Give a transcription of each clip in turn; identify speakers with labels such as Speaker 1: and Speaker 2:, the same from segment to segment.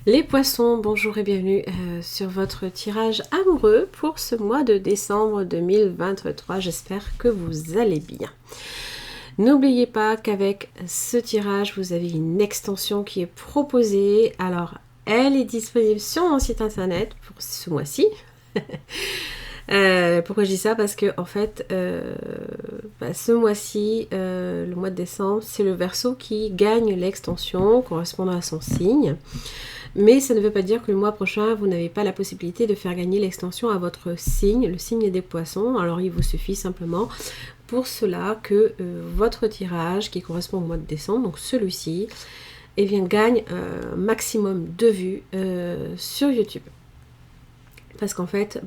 Speaker 1: Les poissons, bonjour et bienvenue sur votre tirage amoureux pour ce mois de décembre 2023. J'espère que vous allez bien. N'oubliez pas qu'avec ce tirage, vous avez une extension qui est proposée. Alors, elle est disponible sur mon site internet pour ce mois-ci. Pourquoi je dis ça? Parce que en fait, ce mois-ci, le mois de décembre, c'est le Verseau qui gagne l'extension correspondant à son signe. Mais ça ne veut pas dire que le mois prochain, vous n'avez pas la possibilité de faire gagner l'extension à votre signe, le signe des poissons. Alors il vous suffit simplement pour cela que votre tirage qui correspond au mois de décembre, donc celui-ci, eh bien, gagne un maximum de vues sur YouTube. Parce qu'en fait,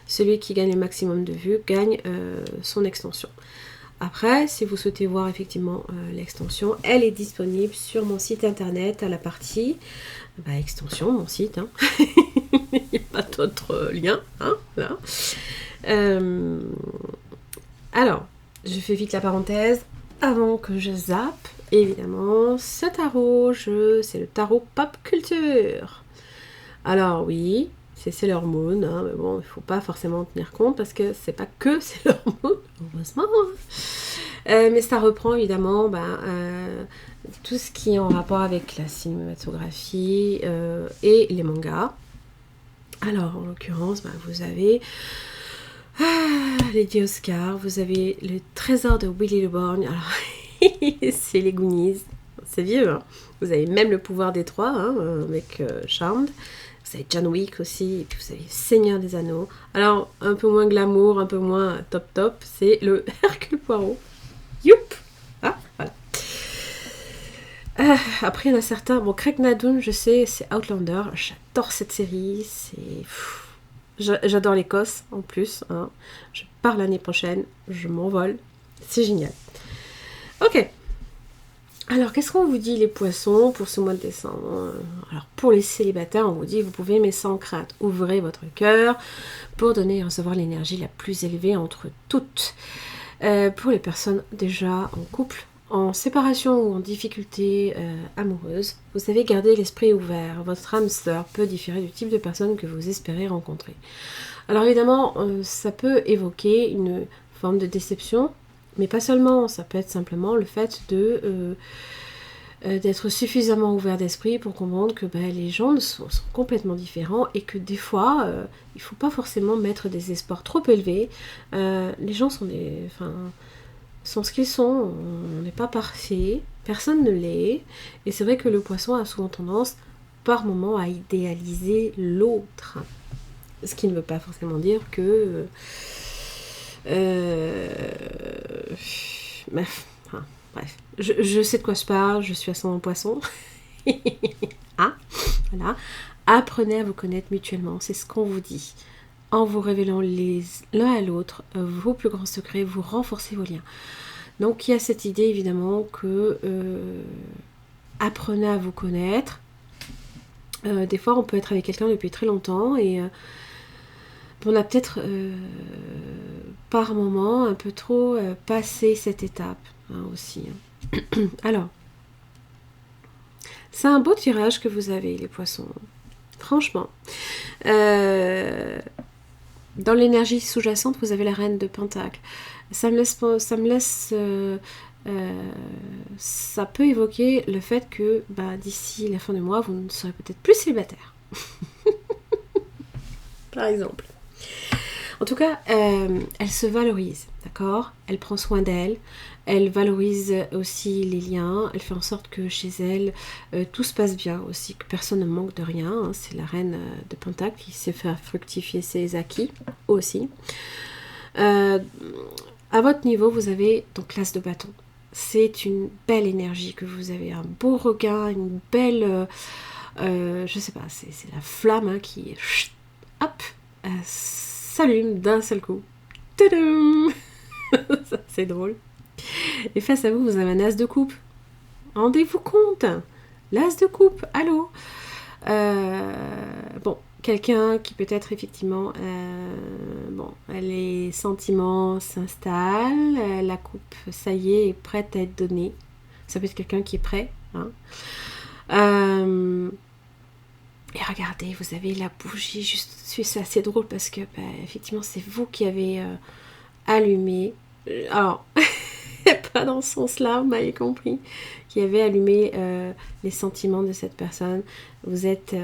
Speaker 1: celui qui gagne le maximum de vues gagne son extension. Après, si vous souhaitez voir effectivement l'extension, elle est disponible sur mon site internet à la partie extension, mon site. Hein. Il n'y a pas d'autre lien. Hein, là. Alors, je fais vite la parenthèse avant que je zappe. Évidemment, ce tarot, c'est le tarot pop culture. Alors oui, c'est Sailor Moon, hein, mais bon, il ne faut pas forcément en tenir compte parce que c'est pas que Sailor Moon, heureusement. Mais ça reprend évidemment tout ce qui est en rapport avec la cinématographie et les mangas. Alors, en l'occurrence, vous avez Lady Oscar, vous avez le trésor de Willy le Borgne. Alors, c'est les Goonies, c'est vieux. Hein. Vous avez même le pouvoir des trois avec Charmed. Vous avez John Wick aussi, et puis vous avez Seigneur des Anneaux. Alors, un peu moins glamour, un peu moins top, c'est le Hercule Poirot. Youp! Ah, voilà. Après, il y en a certains. Bon, Craig Nadoun, je sais, c'est Outlander. J'adore cette série. J'adore l'Écosse, en plus. Hein. Je pars l'année prochaine. Je m'envole. C'est génial. Ok. Alors, qu'est-ce qu'on vous dit, les poissons, pour ce mois de décembre? Alors, pour les célibataires, on vous dit, vous pouvez aimer sans crainte. Ouvrez votre cœur pour donner et recevoir l'énergie la plus élevée entre toutes. Pour les personnes déjà en couple, en séparation ou en difficulté amoureuse, vous savez garder l'esprit ouvert. Votre hamster peut différer du type de personne que vous espérez rencontrer. Alors, évidemment, ça peut évoquer une forme de déception, mais pas seulement, ça peut être simplement le fait d'être suffisamment ouvert d'esprit pour comprendre que les gens sont complètement différents et que des fois, il ne faut pas forcément mettre des espoirs trop élevés. Les gens sont ce qu'ils sont, on n'est pas parfait, personne ne l'est, et c'est vrai que le poisson a souvent tendance, par moment, à idéaliser l'autre. Ce qui ne veut pas forcément dire que... bref, je sais de quoi je parle, je suis ascendant poisson. Voilà. Apprenez à vous connaître mutuellement, c'est ce qu'on vous dit. En vous révélant l'un à l'autre vos plus grands secrets, vous renforcez vos liens. Donc il y a cette idée évidemment que apprenez à vous connaître. Des fois on peut être avec quelqu'un depuis très longtemps et on a peut-être par moment un peu trop passé cette étape aussi. Alors, c'est un beau tirage que vous avez, les poissons. Franchement. Dans l'énergie sous-jacente, vous avez la reine de Pentacle. Ça peut évoquer le fait que d'ici la fin du mois, vous ne serez peut-être plus célibataire. Par exemple. En tout cas, elle se valorise, d'accord? Elle prend soin d'elle, elle valorise aussi les liens, elle fait en sorte que chez elle, tout se passe bien aussi, que personne ne manque de rien. Hein. C'est la reine de Pentacle qui sait faire fructifier ses acquis aussi. À votre niveau, vous avez donc l'as de bâton. C'est une belle énergie que vous avez, un beau regain, une belle... je sais pas, c'est la flamme qui... hop, s'allume d'un seul coup. Tadam. Ça, c'est drôle. Et face à vous, vous avez un as de coupe. Rendez-vous compte. L'as de coupe, allô. Bon, quelqu'un qui peut-être effectivement... les sentiments s'installent, la coupe, ça y est prête à être donnée. Ça peut être quelqu'un qui est prêt. Hein. Et regardez, vous avez la bougie juste dessus, c'est assez drôle parce que effectivement c'est vous qui avez allumé, alors pas dans ce sens-là, vous m'avez compris, qui avait allumé les sentiments de cette personne. Vous êtes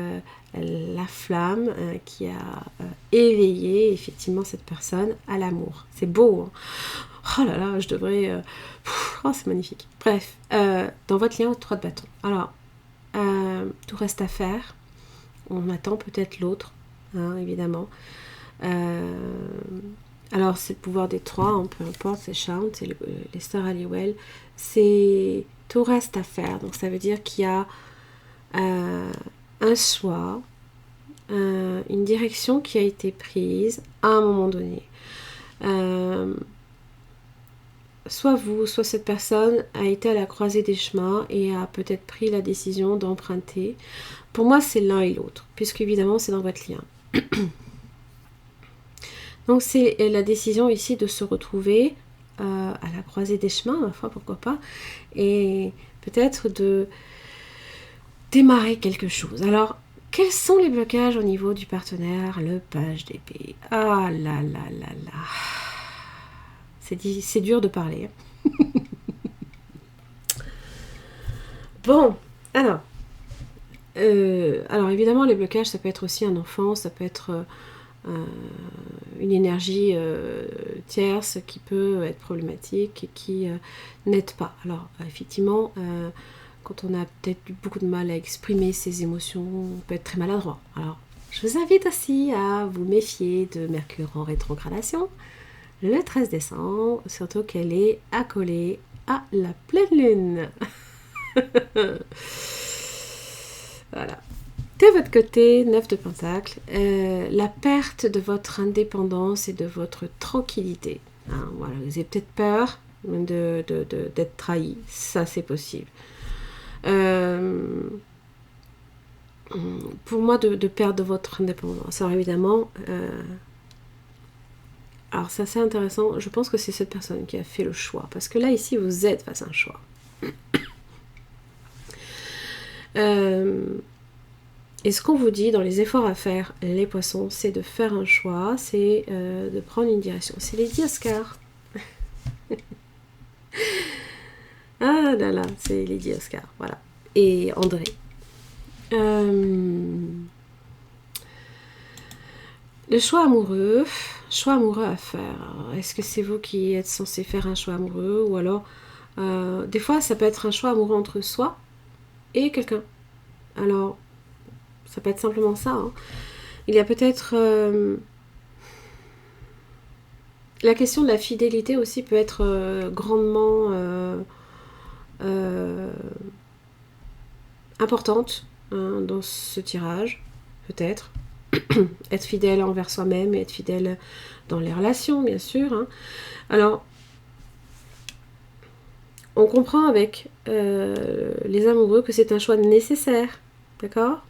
Speaker 1: la flamme qui a éveillé effectivement cette personne à l'amour. C'est beau, hein. Oh là là, je devrais... oh, c'est magnifique. Bref, dans votre lien, 3 de bâton. Alors, tout reste à faire. On attend peut-être l'autre, hein, évidemment. Alors, c'est le pouvoir des 3, hein, peu importe, c'est Charme, c'est les Sœurs Halliwell. C'est tout reste à faire. Donc, ça veut dire qu'il y a un choix, une direction qui a été prise à un moment donné. Soit vous, soit cette personne a été à la croisée des chemins et a peut-être pris la décision d'emprunter. Pour moi, c'est l'un et l'autre, puisque évidemment, c'est dans votre lien. Donc, c'est la décision ici de se retrouver à la croisée des chemins, ma foi, pourquoi pas, et peut-être de démarrer quelque chose. Alors, quels sont les blocages au niveau du partenaire? Le page d'épée. Ah là là là là. C'est dur de parler. Bon, alors évidemment, les blocages, ça peut être aussi un enfant, ça peut être une énergie tierce qui peut être problématique et qui n'aide pas. Alors, effectivement, quand on a peut-être eu beaucoup de mal à exprimer ses émotions, on peut être très maladroit. Alors, je vous invite aussi à vous méfier de Mercure en rétrogradation le 13 décembre, surtout qu'elle est accolée à la pleine lune. Voilà. De votre côté, 9 de Pentacle, la perte de votre indépendance et de votre tranquillité. Hein, voilà, vous avez peut-être peur d'être trahi, ça c'est possible. Pour moi, de perdre votre indépendance. Alors évidemment, alors ça c'est intéressant, je pense que c'est cette personne qui a fait le choix, parce que là ici vous êtes face à un choix. Et ce qu'on vous dit dans les efforts à faire, les poissons, c'est de faire un choix, c'est de prendre une direction. C'est Lady Oscar. Ah là là, c'est Lady Oscar, voilà. Et André. Le choix amoureux à faire. Est-ce que c'est vous qui êtes censé faire un choix amoureux, ou alors des fois ça peut être un choix amoureux entre soi et quelqu'un. Alors ça peut être simplement ça, hein. Il y a peut-être la question de la fidélité aussi peut être grandement importante, hein, dans ce tirage, peut-être. Être fidèle envers soi-même et être fidèle dans les relations, bien sûr, hein. Alors, on comprend avec les amoureux que c'est un choix nécessaire, d'accord?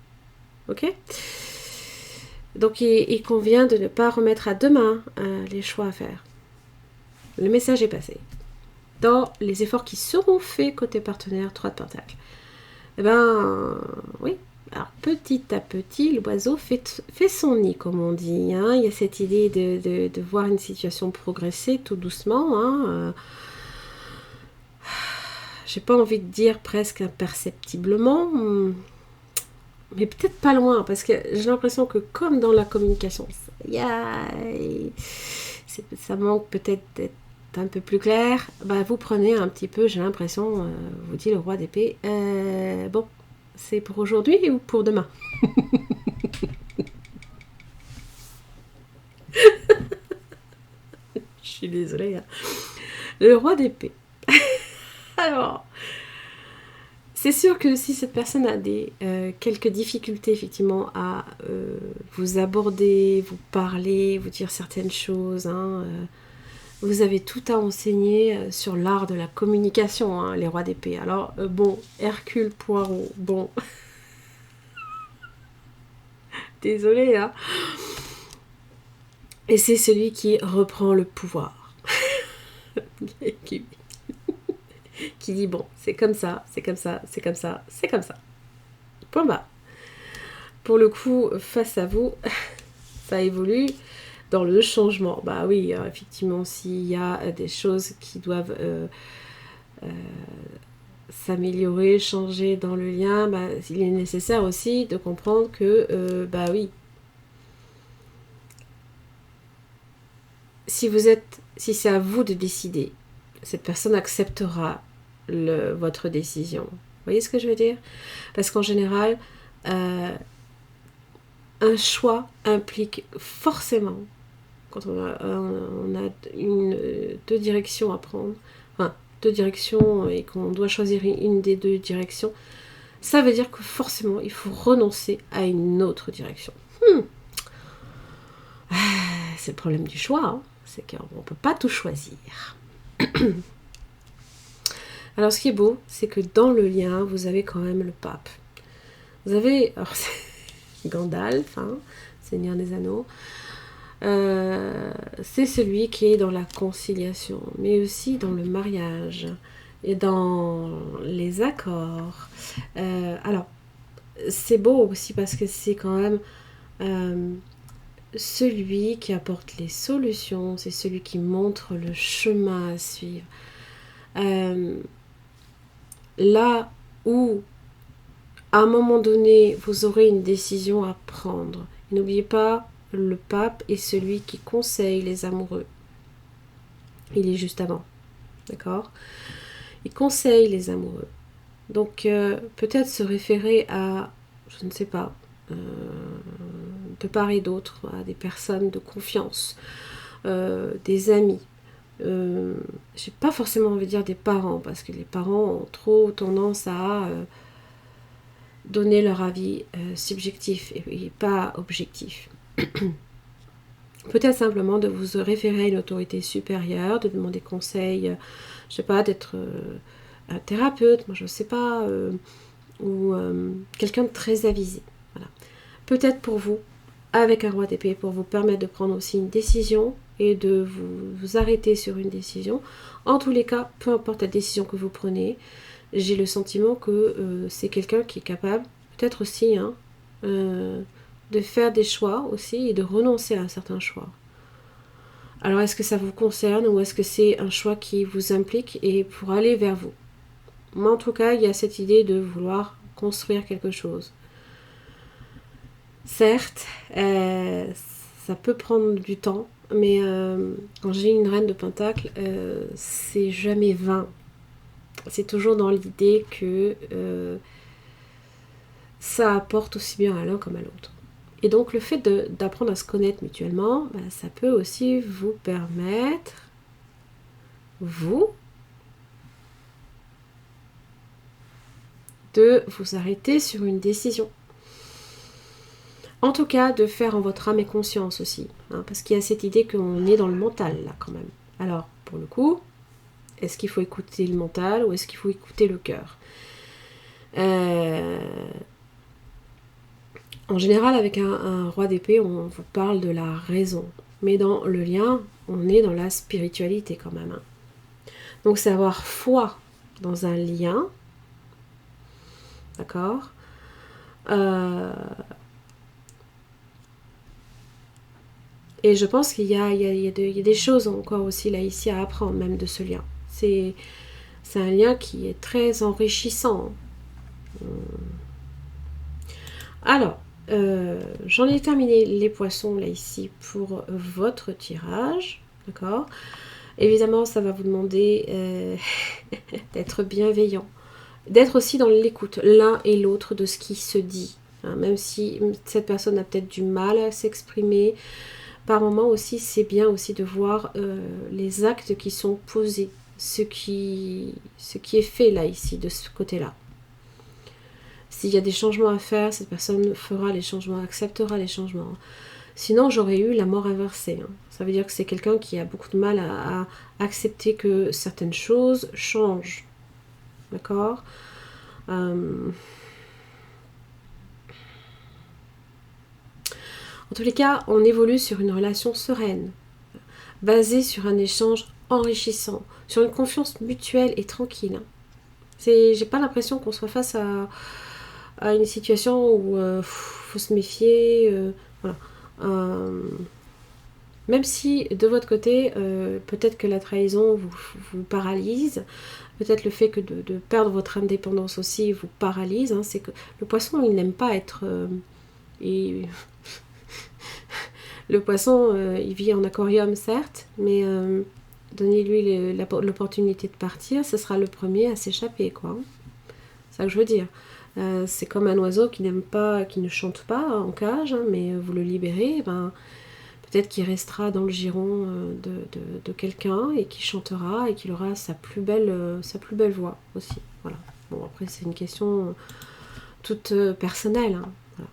Speaker 1: Ok? Donc, il convient de ne pas remettre à demain les choix à faire. Le message est passé. Dans les efforts qui seront faits côté partenaire, 3 de Pentacle. Eh ben, oui. Alors, petit à petit, l'oiseau fait son nid, comme on dit, hein. Il y a cette idée de voir une situation progresser tout doucement, hein. J'ai pas envie de dire presque imperceptiblement, mais peut-être pas loin, parce que j'ai l'impression que comme dans la communication, ça manque peut-être d'être un peu plus clair, bah, vous prenez un petit peu, j'ai l'impression, vous dit le roi d'épée, bon, c'est pour aujourd'hui ou pour demain? Je suis désolée, hein. Le roi d'épée. Alors, c'est sûr que si cette personne a quelques difficultés effectivement à vous aborder, vous parler, vous dire certaines choses, hein, vous avez tout à enseigner sur l'art de la communication, hein, les rois d'épée. Alors, bon, Hercule Poirot, bon. Désolée, hein. Et c'est celui qui reprend le pouvoir. qui dit, bon, c'est comme ça, c'est comme ça, c'est comme ça, c'est comme ça. Point bas. pour le coup, face à vous, ça évolue dans le changement. Bah oui, effectivement, s'il y a des choses qui doivent s'améliorer, changer dans le lien, bah, il est nécessaire aussi de comprendre que, bah oui, si c'est à vous de décider, cette personne acceptera votre décision. Vous voyez ce que je veux dire? Parce qu'en général, un choix implique forcément, quand on a deux directions à prendre, enfin, deux directions et qu'on doit choisir une des deux directions, ça veut dire que forcément, il faut renoncer à une autre direction. C'est le problème du choix, hein. C'est qu'on ne peut pas tout choisir. Alors, ce qui est beau, c'est que dans le lien, vous avez quand même le pape. Vous avez... Alors, Gandalf, hein, Seigneur des Anneaux, c'est celui qui est dans la conciliation, mais aussi dans le mariage et dans les accords. Alors, c'est beau aussi parce que c'est quand même celui qui apporte les solutions, c'est celui qui montre le chemin à suivre. Là où à un moment donné, vous aurez une décision à prendre. N'oubliez pas, le pape est celui qui conseille les amoureux. Il est juste avant. D'accord? Il conseille les amoureux. Donc, peut-être se référer à, je ne sais pas, de part et d'autre, à des personnes de confiance, des amis. J'ai pas forcément envie de dire des parents, parce que les parents ont trop tendance à... donner leur avis subjectif et pas objectif. Peut-être simplement de vous référer à une autorité supérieure, de demander conseil, je sais pas, d'être un thérapeute, moi je sais pas, ou quelqu'un de très avisé. Voilà. Peut-être pour vous, avec un roi d'épée, pour vous permettre de prendre aussi une décision et de vous arrêter sur une décision. En tous les cas, peu importe la décision que vous prenez, j'ai le sentiment que c'est quelqu'un qui est capable, peut-être aussi, hein, de faire des choix aussi et de renoncer à un certain choix. Alors, est-ce que ça vous concerne ou est-ce que c'est un choix qui vous implique et pour aller vers vous? Moi, en tout cas, il y a cette idée de vouloir construire quelque chose. Certes, ça peut prendre du temps, mais quand j'ai une reine de pentacle, c'est jamais vain. C'est toujours dans l'idée que ça apporte aussi bien à l'un comme à l'autre. Et donc le fait d'apprendre à se connaître mutuellement, bah, ça peut aussi vous permettre, vous, de vous arrêter sur une décision. En tout cas, de faire en votre âme et conscience aussi. Hein, parce qu'il y a cette idée qu'on est dans le mental, là, quand même. Alors, pour le coup, est-ce qu'il faut écouter le mental ou est-ce qu'il faut écouter le cœur? En général, avec un roi d'épée, on vous parle de la raison. Mais dans le lien, on est dans la spiritualité quand même. Hein. Donc, c'est avoir foi dans un lien. D'accord? Et je pense qu'il y a des choses encore aussi là ici à apprendre même de ce lien. C'est un lien qui est très enrichissant. Alors, j'en ai terminé les poissons là ici pour votre tirage. D'accord? Évidemment, ça va vous demander d'être bienveillant. D'être aussi dans l'écoute, l'un et l'autre de ce qui se dit. Hein, même si cette personne a peut-être du mal à s'exprimer, par moment aussi, c'est bien aussi de voir les actes qui sont posés, ce qui est fait là, ici, de ce côté-là. S'il y a des changements à faire, cette personne fera les changements, acceptera les changements. Sinon, j'aurais eu la mort inversée. Hein. Ça veut dire que c'est quelqu'un qui a beaucoup de mal à accepter que certaines choses changent. D'accord ? En tous les cas, on évolue sur une relation sereine, basée sur un échange enrichissant, sur une confiance mutuelle et tranquille. J'ai pas l'impression qu'on soit face à une situation où faut se méfier. Voilà. Même si de votre côté, peut-être que la trahison vous paralyse, peut-être le fait que de perdre votre indépendance aussi vous paralyse, hein, c'est que le poisson, il n'aime pas être... le poisson, il vit en aquarium, certes, mais donnez-lui l'opportunité de partir, ce sera le premier à s'échapper, quoi. C'est ça que je veux dire. C'est comme un oiseau qui n'aime pas, qui ne chante pas en cage, hein, mais vous le libérez, ben, peut-être qu'il restera dans le giron de quelqu'un et qui chantera et qu'il aura sa plus belle voix aussi. Voilà. Bon, après, c'est une question toute personnelle, hein. Voilà.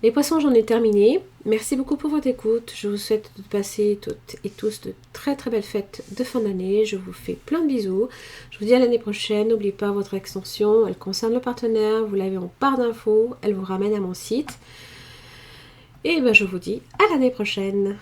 Speaker 1: Les poissons, j'en ai terminé. Merci beaucoup pour votre écoute. Je vous souhaite de passer toutes et tous de très très belles fêtes de fin d'année. Je vous fais plein de bisous. Je vous dis à l'année prochaine. N'oubliez pas votre extension. Elle concerne le partenaire. Vous l'avez en barre d'infos. Elle vous ramène à mon site. Et ben, je vous dis à l'année prochaine.